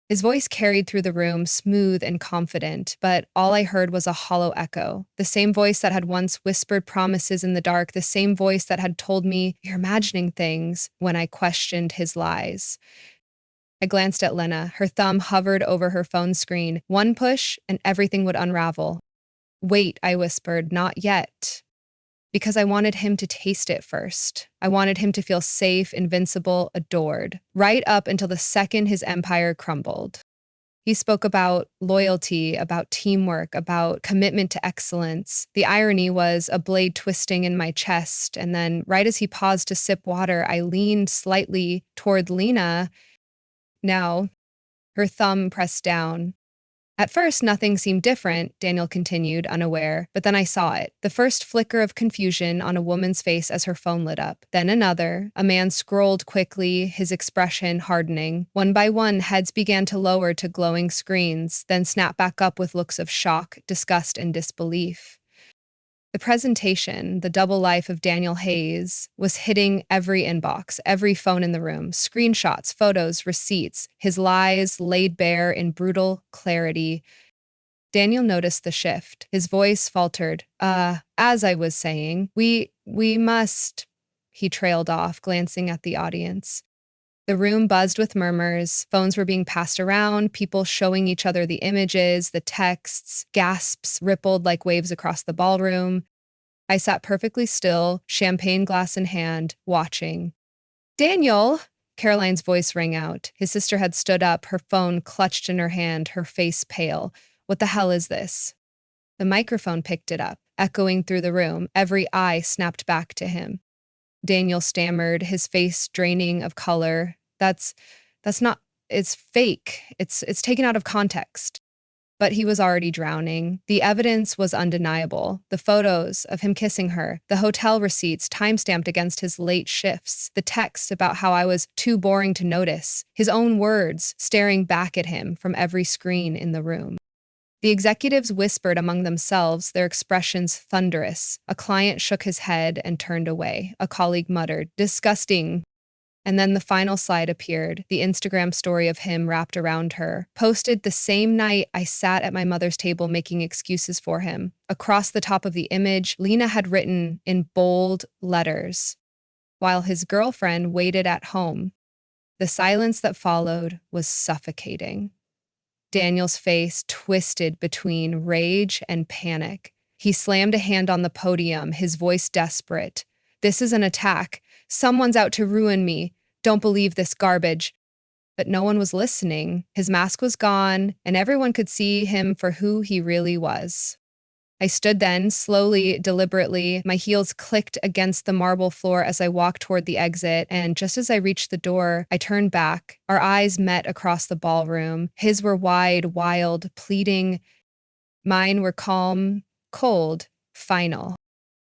His voice carried through the room, smooth and confident, but all I heard was a hollow echo. The same voice that had once whispered promises in the dark, the same voice that had told me, "You're imagining things," when I questioned his lies. I glanced at Lena. Her thumb hovered over her phone screen. One push, and everything would unravel. "Wait," I whispered, "not yet." Because I wanted him to taste it first. I wanted him to feel safe, invincible, adored, right up until the second his empire crumbled. He spoke about loyalty, about teamwork, about commitment to excellence. The irony was a blade twisting in my chest, and then right as he paused to sip water, I leaned slightly toward Lena. Now, her thumb pressed down. "At first, nothing seemed different," Daniel continued, unaware, but then I saw it. The first flicker of confusion on a woman's face as her phone lit up. Then another. A man scrolled quickly, his expression hardening. One by one, heads began to lower to glowing screens, then snap back up with looks of shock, disgust, and disbelief. The presentation, the double life of Daniel Hayes, was hitting every inbox, every phone in the room, screenshots, photos, receipts, his lies laid bare in brutal clarity. Daniel noticed the shift. His voice faltered. As I was saying, we must," he trailed off, glancing at the audience. The room buzzed with murmurs. Phones were being passed around, people showing each other the images, the texts. Gasps rippled like waves across the ballroom. I sat perfectly still, champagne glass in hand, watching. Daniel! Caroline's voice rang out. His sister had stood up, her phone clutched in her hand, her face pale. What the hell is this? The microphone picked it up, echoing through the room. Every eye snapped back to him. Daniel stammered, his face draining of color. That's not, it's fake. It's taken out of context. But he was already drowning. The evidence was undeniable. The photos of him kissing her, the hotel receipts timestamped against his late shifts, the text about how I was too boring to notice, his own words staring back at him from every screen in the room. The executives whispered among themselves, their expressions thunderous. A client shook his head and turned away. A colleague muttered, "Disgusting." And then the final slide appeared, the Instagram story of him wrapped around her, posted the same night I sat at my mother's table making excuses for him. Across the top of the image, Lena had written in bold letters, while his girlfriend waited at home. The silence that followed was suffocating. Daniel's face twisted between rage and panic. He slammed a hand on the podium, his voice desperate. "This is an attack. Someone's out to ruin me. Don't believe this garbage." But no one was listening. His mask was gone, and everyone could see him for who he really was. I stood then, slowly, deliberately. My heels clicked against the marble floor as I walked toward the exit, and just as I reached the door, I turned back. Our eyes met across the ballroom. His were wide, wild, pleading. Mine were calm, cold, final.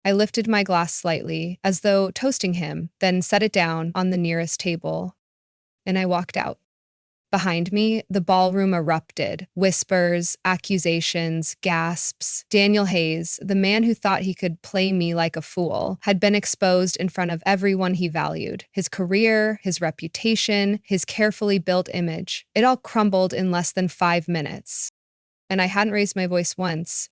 I lifted my glass slightly, as though toasting him, then set it down on the nearest table, and I walked out. Behind me, the ballroom erupted. Whispers, accusations, gasps. Daniel Hayes, the man who thought he could play me like a fool, had been exposed in front of everyone he valued. His career, his reputation, his carefully built image. It all crumbled in less than 5 minutes. And I hadn't raised my voice once.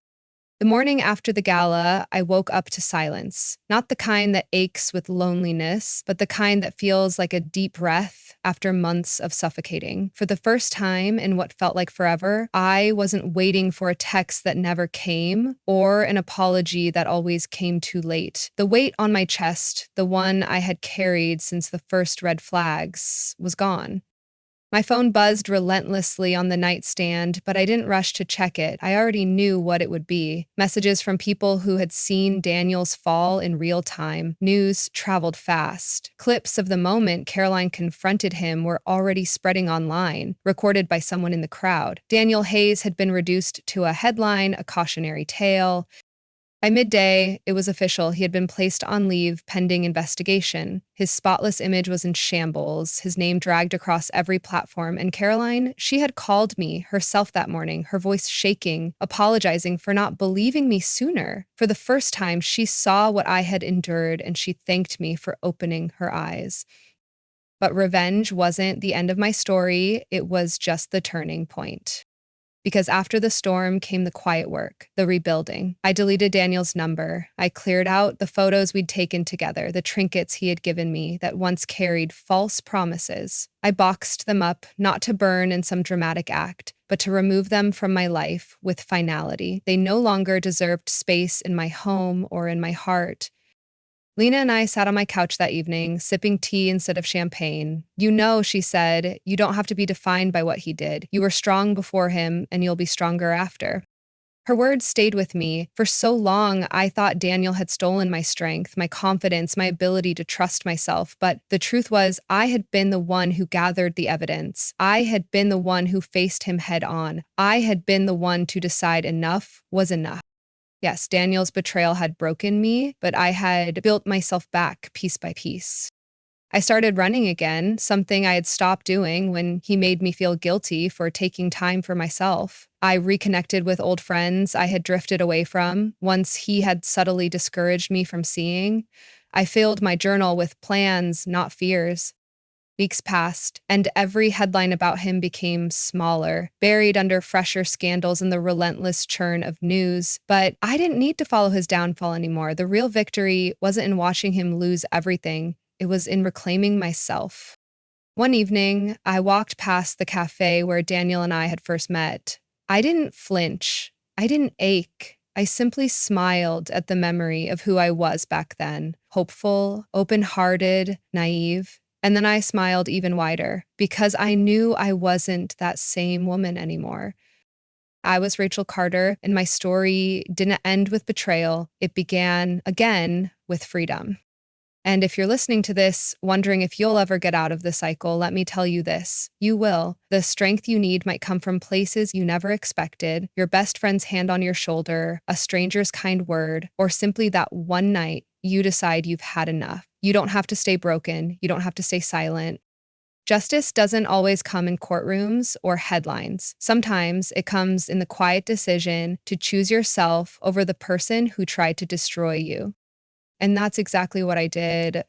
The morning after the gala, I woke up to silence. Not the kind that aches with loneliness, but the kind that feels like a deep breath after months of suffocating. For the first time in what felt like forever, I wasn't waiting for a text that never came or an apology that always came too late. The weight on my chest, the one I had carried since the first red flags, was gone. My phone buzzed relentlessly on the nightstand, but I didn't rush to check it. I already knew what it would be. Messages from people who had seen Daniel's fall in real time. News traveled fast. Clips of the moment Caroline confronted him were already spreading online, recorded by someone in the crowd. Daniel Hayes had been reduced to a headline, a cautionary tale. By midday, it was official. He had been placed on leave pending investigation. His spotless image was in shambles, his name dragged across every platform, and Caroline, she had called me herself that morning, her voice shaking, apologizing for not believing me sooner. For the first time, she saw what I had endured, and she thanked me for opening her eyes. But revenge wasn't the end of my story, it was just the turning point. Because after the storm came the quiet work, the rebuilding. I deleted Daniel's number. I cleared out the photos we'd taken together, the trinkets he had given me that once carried false promises. I boxed them up, not to burn in some dramatic act, but to remove them from my life with finality. They no longer deserved space in my home or in my heart. Lena and I sat on my couch that evening, sipping tea instead of champagne. "You know," she said, "you don't have to be defined by what he did. You were strong before him, and you'll be stronger after." Her words stayed with me. For so long, I thought Daniel had stolen my strength, my confidence, my ability to trust myself. But the truth was, I had been the one who gathered the evidence. I had been the one who faced him head on. I had been the one to decide enough was enough. Yes, Daniel's betrayal had broken me, but I had built myself back piece by piece. I started running again, something I had stopped doing when he made me feel guilty for taking time for myself. I reconnected with old friends I had drifted away from, once he had subtly discouraged me from seeing. I filled my journal with plans, not fears. Weeks passed, and every headline about him became smaller, buried under fresher scandals and the relentless churn of news. But I didn't need to follow his downfall anymore. The real victory wasn't in watching him lose everything. It was in reclaiming myself. One evening, I walked past the cafe where Daniel and I had first met. I didn't flinch. I didn't ache. I simply smiled at the memory of who I was back then, hopeful, open hearted, naive. And then I smiled even wider because I knew I wasn't that same woman anymore. I was Rachel Carter, and my story didn't end with betrayal. It began again with freedom. And if you're listening to this, wondering if you'll ever get out of the cycle, let me tell you this. You will. The strength you need might come from places you never expected, your best friend's hand on your shoulder, a stranger's kind word, or simply that one night you decide you've had enough. You don't have to stay broken. You don't have to stay silent. Justice doesn't always come in courtrooms or headlines. Sometimes it comes in the quiet decision to choose yourself over the person who tried to destroy you. And that's exactly what I did.